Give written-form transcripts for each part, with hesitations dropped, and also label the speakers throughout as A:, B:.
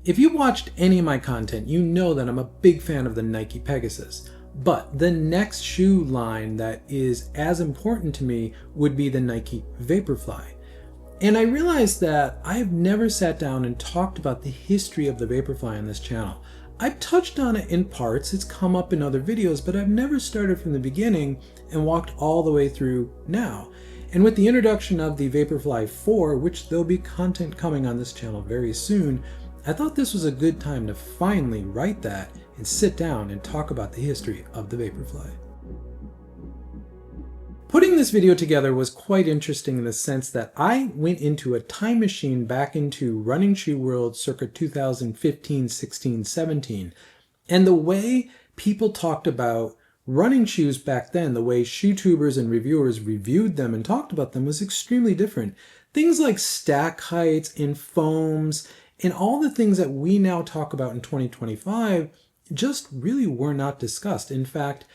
A: If you've watched any of my content, you know that I'm a big fan of the Nike Pegasus. But the next shoe line that is as important to me would be the Nike Vaporfly. And I realized that I have never sat down and talked about the history of the Vaporfly on this channel. I've touched on it in parts, it's come up in other videos, but I've never started from the beginning and walked all the way through now. And with the introduction of the Vaporfly 4, which there'll be content coming on this channel very soon, I thought this was a good time to finally write that and sit down and talk about the history of the Vaporfly. Putting this video together was quite interesting in the sense that I went into a time machine back into running shoe world circa 2015, 16, 17. And the way people talked about running shoes back then, the way shoe tubers and reviewers reviewed them and talked about them was extremely different. Things like stack heights and foams and all the things that we now talk about in 2025 just really were not discussed. In fact,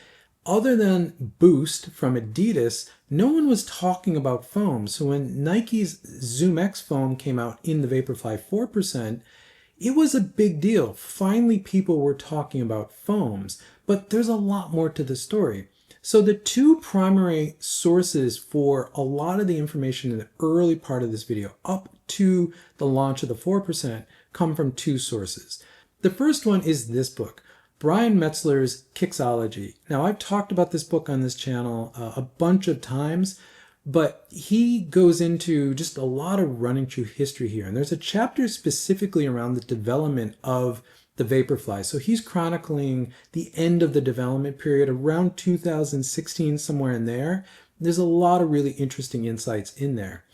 A: other than Boost from Adidas, no one was talking about foam. So when Nike's ZoomX foam came out in the Vaporfly 4%, it was a big deal. Finally, people were talking about foams, but there's a lot more to the story. So the two primary sources for a lot of the information in the early part of this video, up to the launch of the 4%, come from two sources. The first one is this book, Brian Metzler's Kixology. Now, I've talked about this book on this channel a bunch of times, but he goes into just a lot of running shoe history here. And there's a chapter specifically around the development of the Vaporfly. So he's chronicling the end of the development period around 2016, somewhere in there. There's a lot of really interesting insights in there.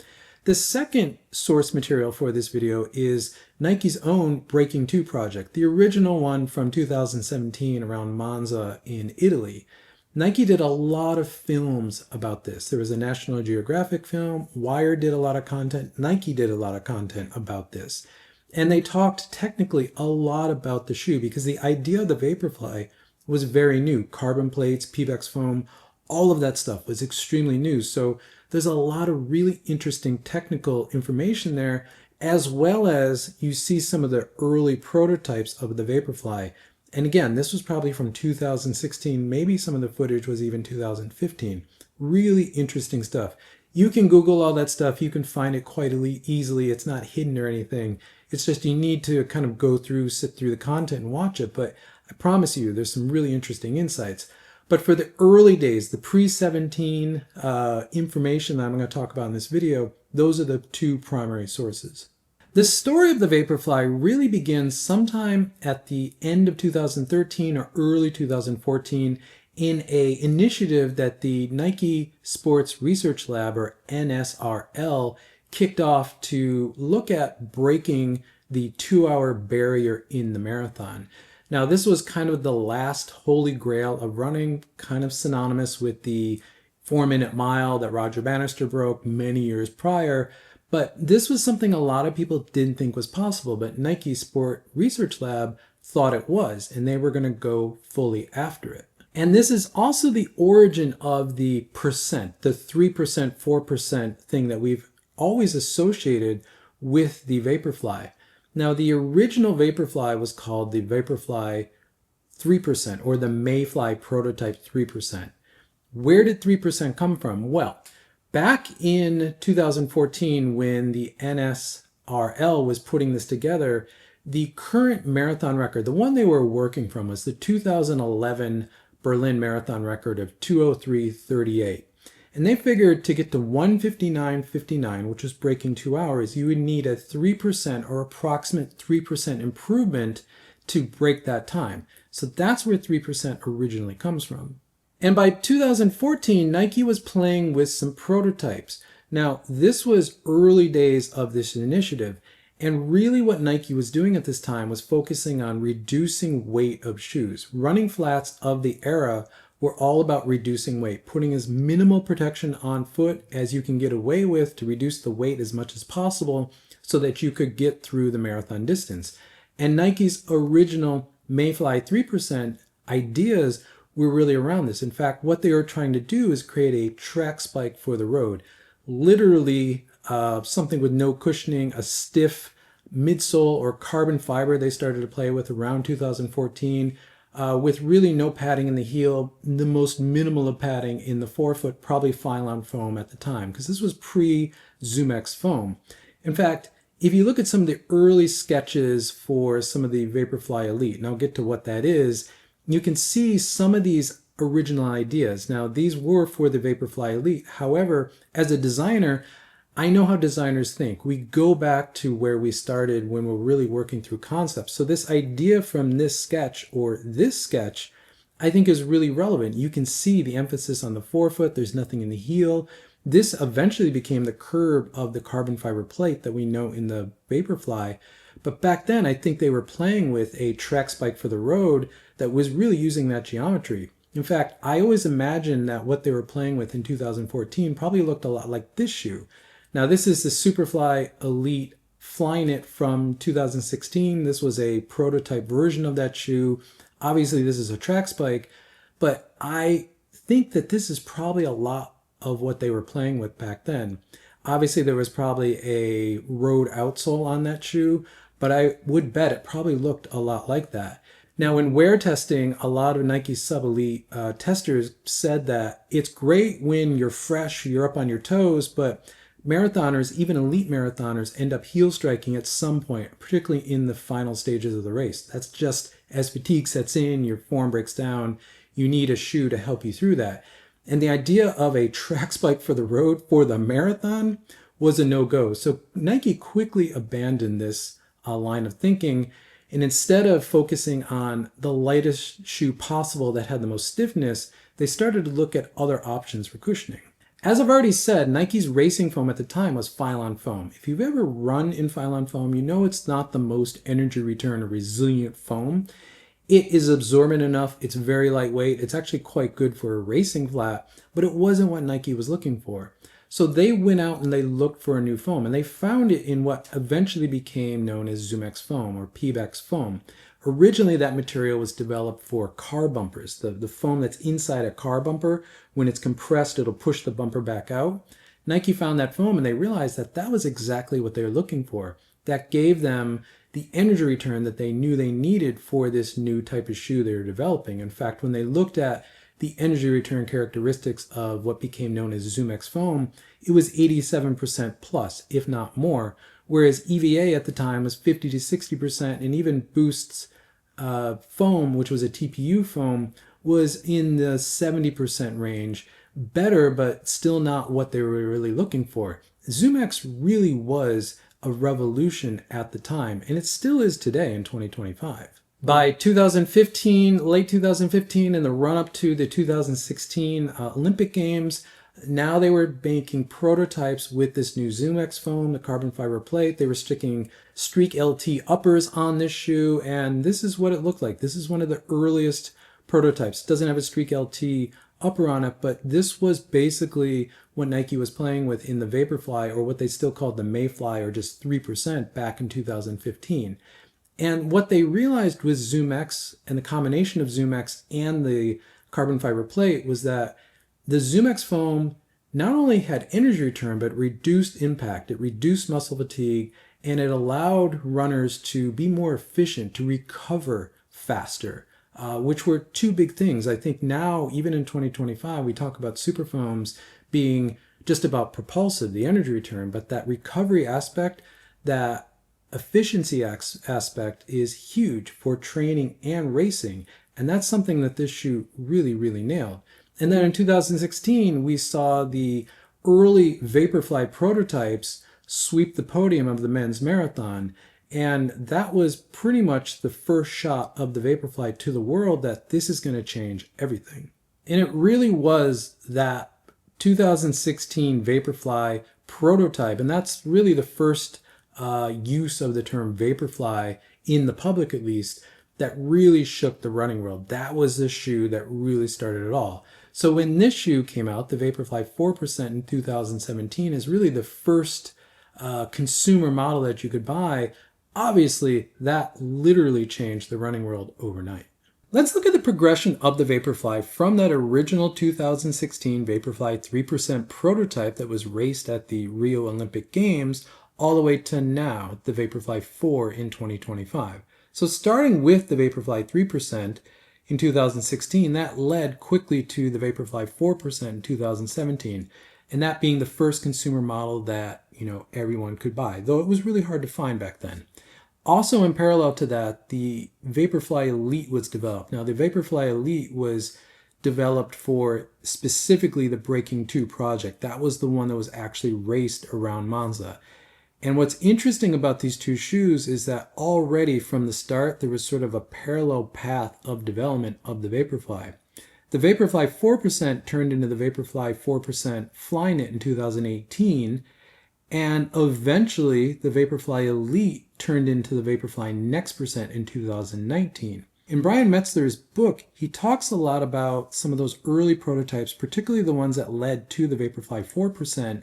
A: The second source material for this video is Nike's own Breaking 2 project, the original one from 2017 around Monza in Italy. Nike did a lot of films about this. There was a National Geographic film, Wired did a lot of content, Nike did a lot of content about this. And they talked technically a lot about the shoe because the idea of the Vaporfly was very new. Carbon plates, Pebax foam, all of that stuff was extremely new. So there's a lot of really interesting technical information there, as well as you see some of the early prototypes of the Vaporfly. And again, this was probably from 2016, maybe some of the footage was even 2015. Really interesting stuff. You can Google all that stuff. You can find it quite easily. It's not hidden or anything. It's just you need to kind of go through, sit through the content and watch it. But I promise you, there's some really interesting insights. But for the early days, the pre-17 information that I'm going to talk about in this video, those are the two primary sources. The story of the Vaporfly really begins sometime at the end of 2013 or early 2014 in an initiative that the Nike Sports Research Lab, or NSRL, kicked off to look at breaking the 2-hour barrier in the marathon. Now, this was kind of the last holy grail of running, kind of synonymous with the 4-minute mile that Roger Bannister broke many years prior. But this was something a lot of people didn't think was possible, but Nike Sport Research Lab thought it was, and they were going to go fully after it. And this is also the origin of the percent, the 3%, 4% thing that we've always associated with the Vaporfly. Now, the original Vaporfly was called the Vaporfly 3%, or the Mayfly prototype 3%. Where did 3% come from? Well, back in 2014, when the NSRL was putting this together, the current marathon record, the one they were working from, was the 2011 Berlin marathon record of 2:03:38. And they figured to get to 1:59:59, which was breaking 2 hours, you would need a 3% or approximate 3% improvement to break that time. So that's where 3% originally comes from. And by 2014, Nike was playing with some prototypes. Now, this was early days of this initiative. And really what Nike was doing at this time was focusing on reducing weight of shoes. Running flats of the era were all about reducing weight, putting as minimal protection on foot as you can get away with to reduce the weight as much as possible so that you could get through the marathon distance. And Nike's original Mayfly 3% ideas were really around this. In fact, what they were trying to do is create a track spike for the road. Literally something with no cushioning, a stiff midsole or carbon fiber they started to play with around 2014, with really no padding in the heel, the most minimal of padding in the forefoot, probably Phylon foam at the time, because this was pre-ZoomX foam. In fact, if you look at some of the early sketches for some of the Vaporfly Elite, and I'll get to what that is, you can see some of these original ideas. Now, these were for the Vaporfly Elite. However, as a designer, I know how designers think. We go back to where we started when we're really working through concepts. So this idea from this sketch or this sketch, I think is really relevant. You can see the emphasis on the forefoot. There's nothing in the heel. This eventually became the curve of the carbon fiber plate that we know in the Vaporfly. But back then, I think they were playing with a track spike for the road that was really using that geometry. In fact, I always imagined that what they were playing with in 2014 probably looked a lot like this shoe. Now, this is the Superfly Elite Flyknit from 2016. This was a prototype version of that shoe. Obviously, this is a track spike, but I think that this is probably a lot of what they were playing with back then. Obviously, there was probably a road outsole on that shoe, but I would bet it probably looked a lot like that. Now, in wear testing, a lot of Nike Sub-Elite testers said that it's great when you're fresh, you're up on your toes, but marathoners, even elite marathoners, end up heel striking at some point, particularly in the final stages of the race. That's just as fatigue sets in, your form breaks down, you need a shoe to help you through that. And the idea of a track spike for the road for the marathon was a no-go. So Nike quickly abandoned this line of thinking, and instead of focusing on the lightest shoe possible that had the most stiffness, they started to look at other options for cushioning. As I've already said, Nike's racing foam at the time was Phylon foam. If you've ever run in Phylon foam, you know it's not the most energy return or resilient foam. It is absorbent enough, it's very lightweight, it's actually quite good for a racing flat, but it wasn't what Nike was looking for. So they went out and they looked for a new foam, and they found it in what eventually became known as ZoomX foam or PBEX foam. Originally, that material was developed for car bumpers, the foam that's inside a car bumper. When it's compressed, it'll push the bumper back out. Nike found that foam and they realized that that was exactly what they were looking for. That gave them the energy return that they knew they needed for this new type of shoe they were developing. In fact, when they looked at the energy return characteristics of what became known as ZoomX foam, it was 87% plus, if not more, whereas EVA at the time was 50 to 60%, and even Boost's foam, which was a TPU foam, was in the 70% range. Better, but still not what they were really looking for. ZoomX really was a revolution at the time, and it still is today in 2025. By 2015, late 2015, in the run-up to the 2016 Olympic Games, now they were making prototypes with this new ZoomX foam, the carbon fiber plate. They were sticking Streak LT uppers on this shoe, and this is what it looked like. This is one of the earliest prototypes. It doesn't have a Streak LT upper on it, but this was basically what Nike was playing with in the Vaporfly, or what they still called the Mayfly, or just 3% back in 2015. And what they realized with ZoomX and the combination of ZoomX and the carbon fiber plate was that the ZoomX foam not only had energy return, but reduced impact. It reduced muscle fatigue, and it allowed runners to be more efficient, to recover faster, which were two big things. I think now, even in 2025, we talk about super foams being just about propulsive, the energy return, but that recovery aspect, that efficiency aspect is huge for training and racing. And that's something that this shoe really, really nailed. And then in 2016, we saw the early Vaporfly prototypes sweep the podium of the men's marathon. And that was pretty much the first shot of the Vaporfly to the world that this is going to change everything. And it really was that 2016 Vaporfly prototype, and that's really the first use of the term Vaporfly in the public, at least, that really shook the running world. That was the shoe that really started it all. So when this shoe came out, the Vaporfly 4% in 2017, is really the first consumer model that you could buy. Obviously, that literally changed the running world overnight. Let's look at the progression of the Vaporfly from that original 2016 Vaporfly 3% prototype that was raced at the Rio Olympic Games all the way to now, the Vaporfly 4 in 2025. So starting with the Vaporfly 3% in 2016, that led quickly to the Vaporfly 4% in 2017, and that being the first consumer model that, everyone could buy, though it was really hard to find back then. Also, in parallel to that, the Vaporfly Elite was developed. Now, the Vaporfly Elite was developed for specifically the Breaking 2 project. That was the one that was actually raced around Monza. And what's interesting about these two shoes is that already from the start, there was sort of a parallel path of development of the Vaporfly. The Vaporfly 4% turned into the Vaporfly 4% Flyknit in 2018, and eventually the Vaporfly Elite turned into the Vaporfly Next Percent in 2019. In Brian Metzler's book, he talks a lot about some of those early prototypes, particularly the ones that led to the Vaporfly 4%,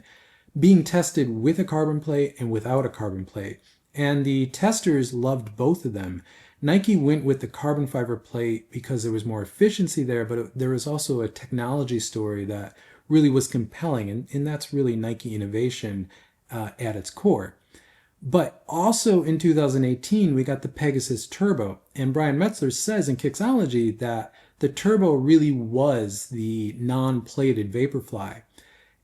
A: being tested with a carbon plate and without a carbon plate. And the testers loved both of them. Nike went with the carbon fiber plate because there was more efficiency there, but there was also a technology story that really was compelling, and that's really Nike innovation at its core. But also in 2018, we got the Pegasus Turbo, and Brian Metzler says in Kixology that the Turbo really was the non-plated Vaporfly.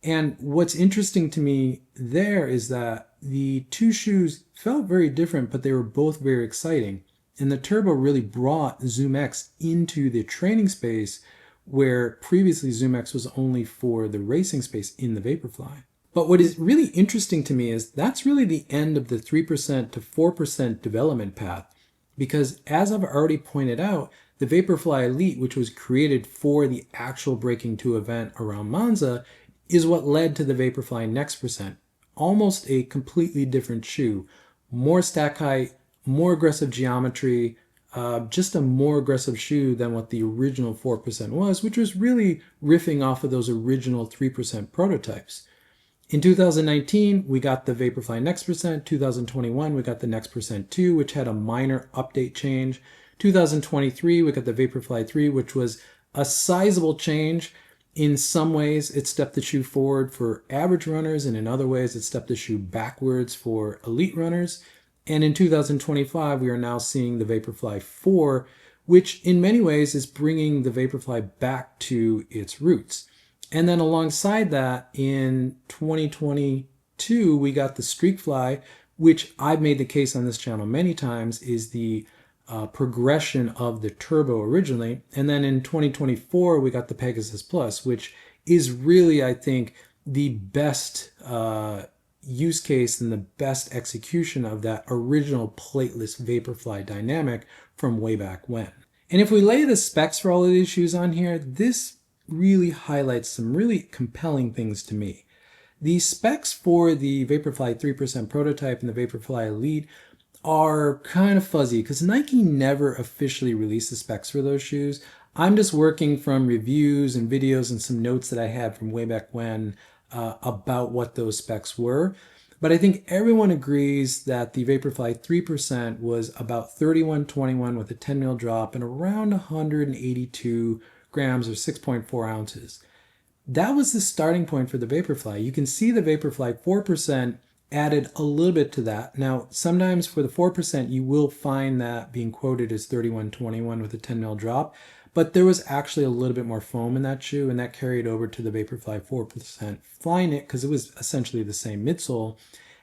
A: And what's interesting to me there is that the two shoes felt very different, but they were both very exciting. And the Turbo really brought ZoomX into the training space, where previously ZoomX was only for the racing space in the Vaporfly. But what is really interesting to me is that's really the end of the 3% to 4% development path. Because as I've already pointed out, the Vaporfly Elite, which was created for the actual Breaking 2 event around Monza, is what led to the Vaporfly Next Percent. Almost a completely different shoe. More stack height, more aggressive geometry, just a more aggressive shoe than what the original 4% was, which was really riffing off of those original 3% prototypes. In 2019, we got the Vaporfly Next Percent. 2021, we got the Next Percent 2, which had a minor update change. 2023, we got the Vaporfly 3, which was a sizable change. In some ways, it stepped the shoe forward for average runners, and in other ways, it stepped the shoe backwards for elite runners. And in 2025, we are now seeing the Vaporfly 4, which in many ways is bringing the Vaporfly back to its roots. And then alongside that, in 2022, we got the Streakfly, which I've made the case on this channel many times, is the progression of the Turbo originally. And then in 2024, we got the Pegasus Plus, which is really, I think, the best use case and the best execution of that original plateless Vaporfly dynamic from way back when. And if we lay the specs for all of these shoes on here, this really highlights some really compelling things to me. The specs for the Vaporfly 3% prototype and the Vaporfly Elite are kind of fuzzy because Nike never officially released the specs for those shoes. I'm just working from reviews and videos and some notes that I had from way back when about what those specs were. But I think everyone agrees that the Vaporfly 3% was about 3121 with a 10 mil drop and around 182 grams or 6.4 ounces. That was the starting point for the Vaporfly. You can see the Vaporfly 4% added a little bit to that. Now, sometimes for the 4%, you will find that being quoted as 3121 with a 10 mil drop, but there was actually a little bit more foam in that shoe, and that carried over to the Vaporfly 4% Flyknit because it was essentially the same midsole.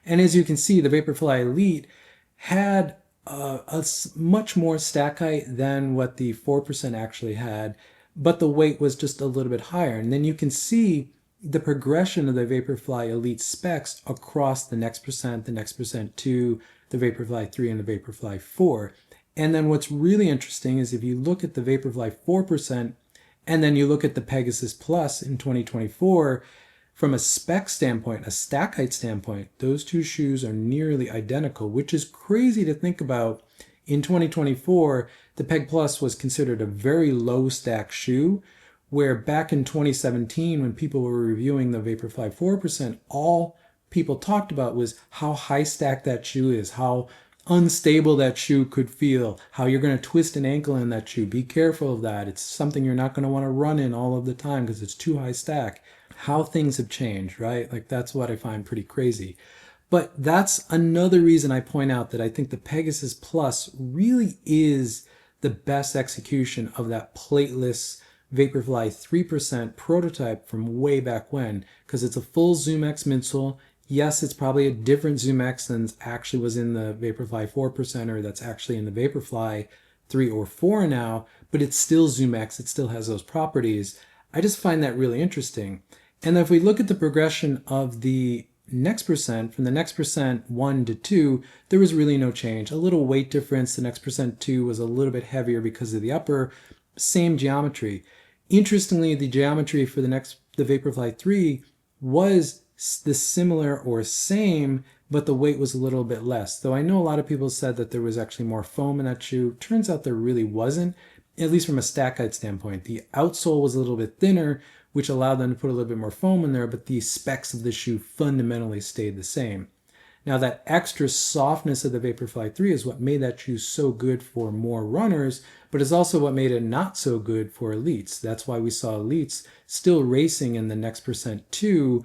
A: And as you can see, the Vaporfly Elite had a much more stack height than what the 4% actually had, but the weight was just a little bit higher. And then you can see the progression of the Vaporfly Elite specs across the Next Percent, the Next Percent 2, the Vaporfly 3, and the Vaporfly 4. And then what's really interesting is if you look at the Vaporfly 4% and then you look at the Pegasus Plus in 2024, from a spec standpoint, a stack height standpoint, those two shoes are nearly identical, which is crazy to think about. In 2024, the Peg Plus was considered a very low stack shoe, where back in 2017, when people were reviewing the Vaporfly 4%, all people talked about was how high stacked that shoe is, how unstable that shoe could feel, how you're going to twist an ankle in that shoe. Be careful of that. It's something you're not going to want to run in all of the time because it's too high stack. How things have changed, right? Like that's what I find pretty crazy. But that's another reason I point out that I think the Pegasus Plus really is the best execution of that plateless Vaporfly 3% prototype from way back when, because it's a full ZoomX midsole. Yes, it's probably a different ZoomX than actually was in the Vaporfly 4% or that's actually in the Vaporfly 3 or 4 now, but it's still ZoomX. It still has those properties. I just find that really interesting. And if we look at the progression of the next percent, from the next percent 1 to 2, there was really no change. A little weight difference. The next percent 2 was a little bit heavier because of the upper. Same geometry. Interestingly, the geometry for the Vaporfly 3 was the similar or same, but the weight was a little bit less. Though I know a lot of people said that there was actually more foam in that shoe. Turns out there really wasn't, at least from a stack height standpoint. The outsole was a little bit thinner, which allowed them to put a little bit more foam in there, but the specs of the shoe fundamentally stayed the same. Now that extra softness of the Vaporfly 3 is what made that shoe so good for more runners, but it's also what made it not so good for elites. That's why we saw elites still racing in the next percent 2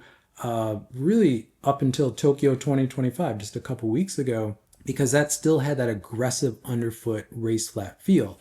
A: really up until Tokyo 2025, just a couple weeks ago, because that still had that aggressive underfoot race flat feel.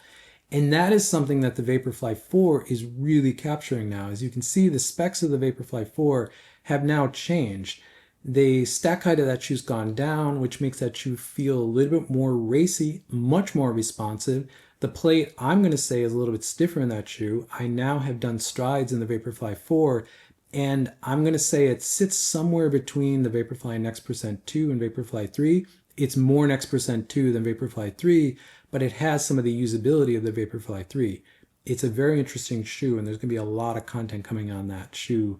A: And that is something that the Vaporfly 4 is really capturing now. As you can see, the specs of the Vaporfly 4 have now changed. The stack height of that shoe's gone down, which makes that shoe feel a little bit more racy, much more responsive. The plate, I'm going to say, is a little bit stiffer in that shoe. I now have done strides in the Vaporfly 4, and I'm going to say it sits somewhere between the Vaporfly Next Percent 2 and Vaporfly 3. It's more Next Percent 2 than Vaporfly 3, but it has some of the usability of the Vaporfly 3. It's a very interesting shoe, and there's going to be a lot of content coming on that shoe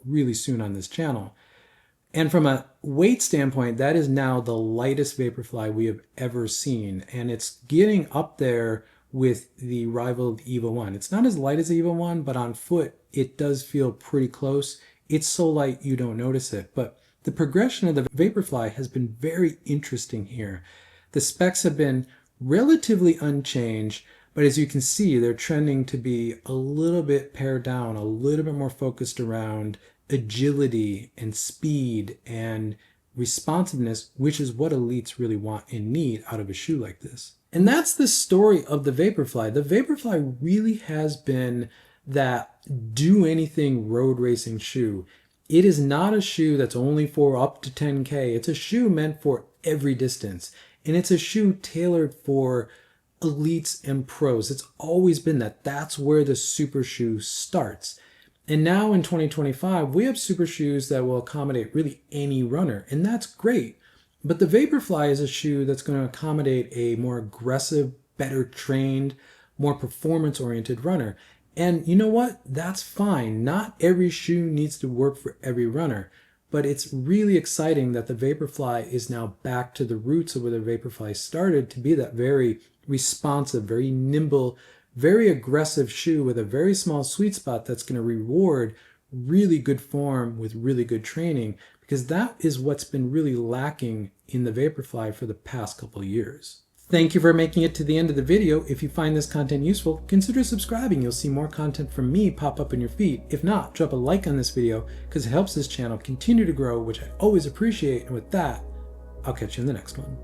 A: really soon on this channel. And from a weight standpoint, that is now the lightest Vaporfly we have ever seen, and it's getting up there with the rival Evo 1. It's not as light as the Evo 1, but on foot, it does feel pretty close. It's so light you don't notice it, but the progression of the Vaporfly has been very interesting here. The specs have been relatively unchanged, but as you can see, they're trending to be a little bit pared down, a little bit more focused around agility and speed and responsiveness, which is what elites really want and need out of a shoe like this. And that's the story of the Vaporfly. The Vaporfly really has been that do-anything road racing shoe. It is not a shoe that's only for up to 10K. It's a shoe meant for every distance. And it's a shoe tailored for elites and pros. It's always been that. That's where the super shoe starts. And now in 2025, we have super shoes that will accommodate really any runner, and that's great. But the Vaporfly is a shoe that's going to accommodate a more aggressive, better trained, more performance-oriented runner. And you know what? That's fine. Not every shoe needs to work for every runner, but it's really exciting that the Vaporfly is now back to the roots of where the Vaporfly started, to be that very responsive, very nimble, very aggressive shoe with a very small sweet spot that's going to reward really good form with really good training, because that is what's been really lacking in the Vaporfly for the past couple of years. Thank you for making it to the end of the video. If you find this content useful, consider subscribing. You'll see more content from me pop up in your feed. If not, drop a like on this video because it helps this channel continue to grow, which I always appreciate. And with that, I'll catch you in the next one.